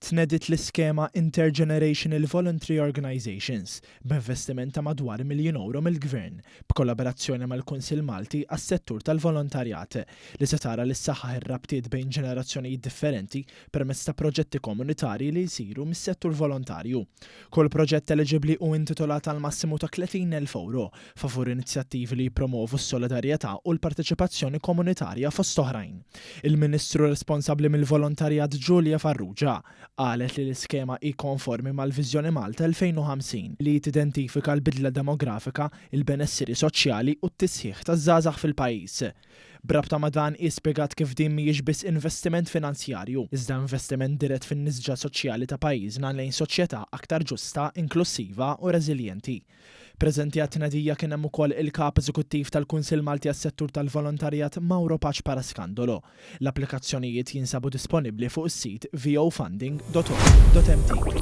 tnedit l-iskema Intergenerational Voluntary Organizations b'investiment ta' madwar €1,000,000 mill-Gvern b'kollaborazzjoni mal-Kunsill Malti għas-settur tal-volontarjat li se tara li ssaħħaħ ir-rabtiet bejn ġenerazzjonijiet differenti permezz ta' proġetti komunitarji li jsiru mis-settur volontarju. Kull proġett eliġibbli hu intitolat għal massimu ta' €30,000 favur inizjattivi li jippromovu s-solidarjetà u l-parteċipazzjoni komunitarja fost oħrajn. Il-Ministru responsabbli mill-volontarjat Giulia Farrugia qalet li l-iskema hi konformi mal-Viżjoni Malta 2050 li tidentifika l-bidla demografika, il-benessiri soċjali u t-tisħiħ taż-żgħażagħ fil-pajjiż. Brabta ma' dan ispjegat kif din mhijiex biss investiment finanzjarju, iżda investiment dirett fin-nisġa soċjali ta' pajjiżna lejn soċjetà aktar ġusta, inklusiva u reżiljenti. Preżenti għat-tnedija kien hemm ukoll il-Kap Eżekuttiv tal-Kunsill Malti għas-Settur tal-Volontarjat Mauro Paċ Paraskandolo. L-applikazzjonijiet jinsabu disponibbli fuq is-sit vofunding.org.mt.